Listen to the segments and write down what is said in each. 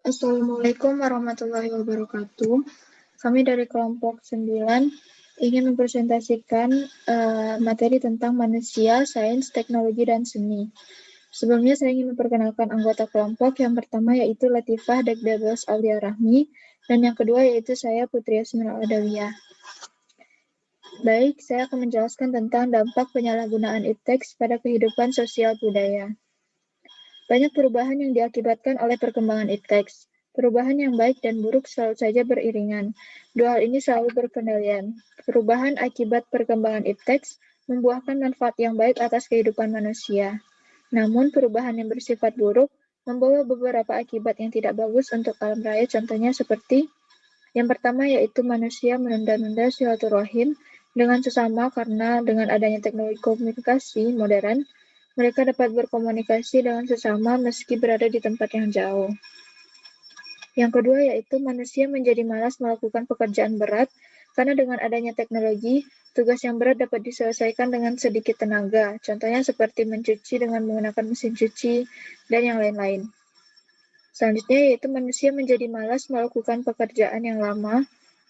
Assalamualaikum warahmatullahi wabarakatuh. Kami dari kelompok 9 ingin mempresentasikan materi tentang manusia, sains, teknologi, dan seni. Sebelumnya saya ingin memperkenalkan anggota kelompok. Yang pertama yaitu Latifah Degdebos Aulia Rahmi, dan yang kedua yaitu saya Putri Yasmin Adawiyah. Baik, saya akan menjelaskan tentang dampak penyalahgunaan ipteks pada kehidupan sosial budaya. Banyak perubahan yang diakibatkan oleh perkembangan ipteks. Perubahan yang baik dan buruk selalu saja beriringan. Dua hal ini selalu berkendalian. Perubahan akibat perkembangan ipteks membuahkan manfaat yang baik atas kehidupan manusia. Namun, perubahan yang bersifat buruk membawa beberapa akibat yang tidak bagus untuk alam raya, contohnya seperti yang pertama yaitu manusia menunda-nunda silaturahim dengan sesama karena dengan adanya teknologi komunikasi modern, mereka dapat berkomunikasi dengan sesama meski berada di tempat yang jauh. Yang kedua yaitu manusia menjadi malas melakukan pekerjaan berat karena dengan adanya teknologi, tugas yang berat dapat diselesaikan dengan sedikit tenaga. Contohnya seperti mencuci dengan menggunakan mesin cuci dan yang lain-lain. Selanjutnya yaitu manusia menjadi malas melakukan pekerjaan yang lama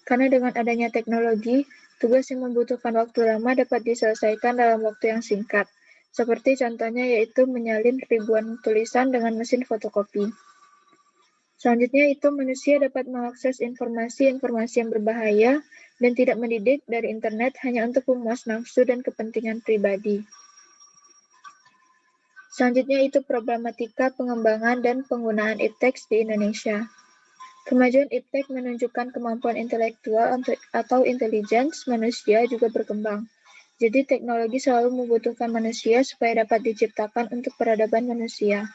karena dengan adanya teknologi, tugas yang membutuhkan waktu lama dapat diselesaikan dalam waktu yang singkat. Seperti contohnya yaitu menyalin ribuan tulisan dengan mesin fotokopi. Selanjutnya itu manusia dapat mengakses informasi-informasi yang berbahaya dan tidak mendidik dari internet hanya untuk memuas nafsu dan kepentingan pribadi. Selanjutnya itu problematika pengembangan dan penggunaan ipteks di Indonesia. Kemajuan iptek menunjukkan kemampuan intelektual atau intelligence manusia juga berkembang. Jadi teknologi selalu membutuhkan manusia supaya dapat diciptakan untuk peradaban manusia.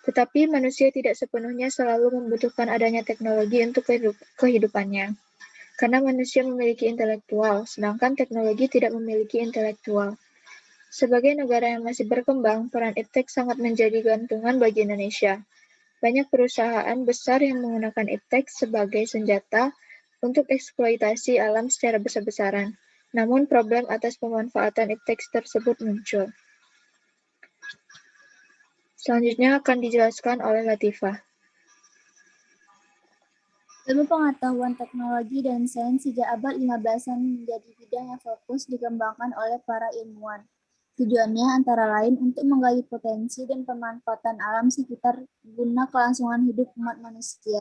Tetapi manusia tidak sepenuhnya selalu membutuhkan adanya teknologi untuk kehidupannya. Karena manusia memiliki intelektual, sedangkan teknologi tidak memiliki intelektual. Sebagai negara yang masih berkembang, peran iptek sangat menjadi gantungan bagi Indonesia. Banyak perusahaan besar yang menggunakan ipteks sebagai senjata untuk eksploitasi alam secara besar-besaran. Namun problem atas pemanfaatan ipteks tersebut muncul. Selanjutnya akan dijelaskan oleh Latifah. Ilmu pengetahuan teknologi dan sains sejak abad 15-an menjadi bidang yang fokus dikembangkan oleh para ilmuwan. Tujuannya antara lain untuk menggali potensi dan pemanfaatan alam sekitar guna kelangsungan hidup umat manusia.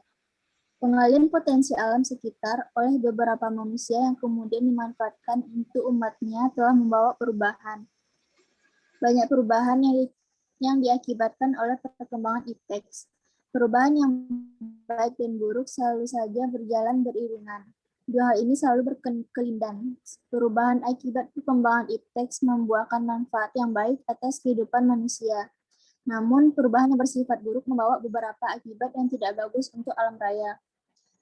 Penggalian potensi alam sekitar oleh beberapa manusia yang kemudian dimanfaatkan untuk umatnya telah membawa perubahan. Banyak perubahan yang diakibatkan oleh perkembangan ipteks. Perubahan yang baik dan buruk selalu saja berjalan beriringan. Dua hal ini selalu berkelindan. Perubahan akibat perkembangan ipteks membuahkan manfaat yang baik atas kehidupan manusia. Namun, perubahan yang bersifat buruk membawa beberapa akibat yang tidak bagus untuk alam raya.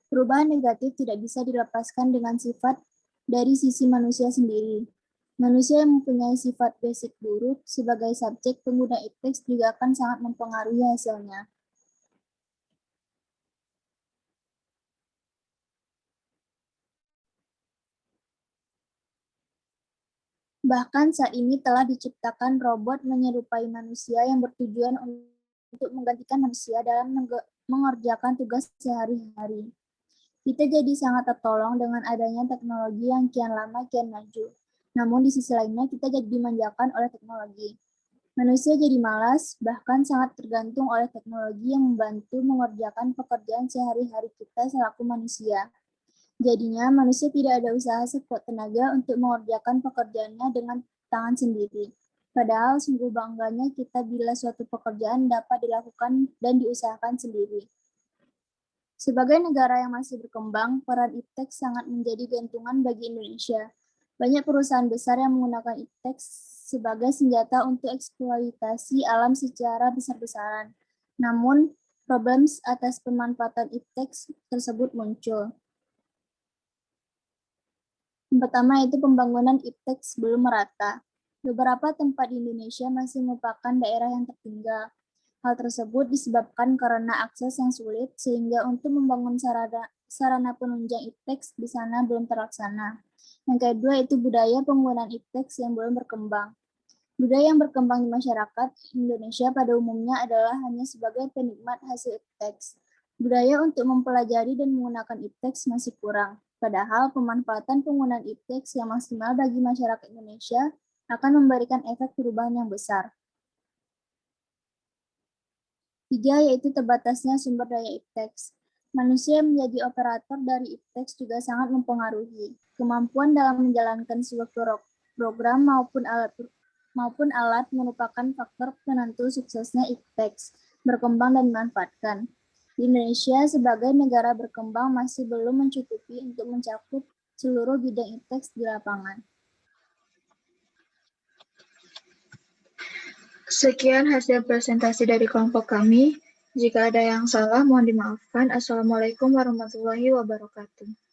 Perubahan negatif tidak bisa dilepaskan dengan sifat dari sisi manusia sendiri. Manusia yang mempunyai sifat basic buruk sebagai subjek pengguna ipteks juga akan sangat mempengaruhi hasilnya. Bahkan saat ini telah diciptakan robot menyerupai manusia yang bertujuan untuk menggantikan manusia dalam mengerjakan tugas sehari-hari. Kita jadi sangat tertolong dengan adanya teknologi yang kian lama kian maju. Namun di sisi lainnya kita jadi dimanjakan oleh teknologi. Manusia jadi malas, bahkan sangat tergantung oleh teknologi yang membantu mengerjakan pekerjaan sehari-hari kita selaku manusia. Jadinya, manusia tidak ada usaha sekuat tenaga untuk mengerjakan pekerjaannya dengan tangan sendiri. Padahal sungguh bangganya kita bila suatu pekerjaan dapat dilakukan dan diusahakan sendiri. Sebagai negara yang masih berkembang, peran ipteks sangat menjadi gantungan bagi Indonesia. Banyak perusahaan besar yang menggunakan ipteks sebagai senjata untuk eksploitasi alam secara besar-besaran. Namun, problem atas pemanfaatan ipteks tersebut muncul. Yang pertama yaitu pembangunan ipteks belum merata. Beberapa tempat di Indonesia masih merupakan daerah yang tertinggal. Hal tersebut disebabkan karena akses yang sulit, sehingga untuk membangun sarana penunjang ipteks di sana belum terlaksana. Yang kedua itu budaya penggunaan ipteks yang belum berkembang. Budaya yang berkembang di masyarakat Indonesia pada umumnya adalah hanya sebagai penikmat hasil ipteks. Budaya untuk mempelajari dan menggunakan ipteks masih kurang, padahal pemanfaatan penggunaan ipteks yang maksimal bagi masyarakat Indonesia akan memberikan efek perubahan yang besar. 3, yaitu terbatasnya sumber daya ipteks. Manusia yang menjadi operator dari ipteks juga sangat mempengaruhi. Kemampuan dalam menjalankan sebuah program maupun alat merupakan faktor penentu suksesnya ipteks berkembang dan dimanfaatkan. Di Indonesia, sebagai negara berkembang masih belum mencukupi untuk mencakup seluruh bidang ipteks di lapangan. Sekian hasil presentasi dari kelompok kami. Jika ada yang salah, mohon dimaafkan. Assalamualaikum warahmatullahi wabarakatuh.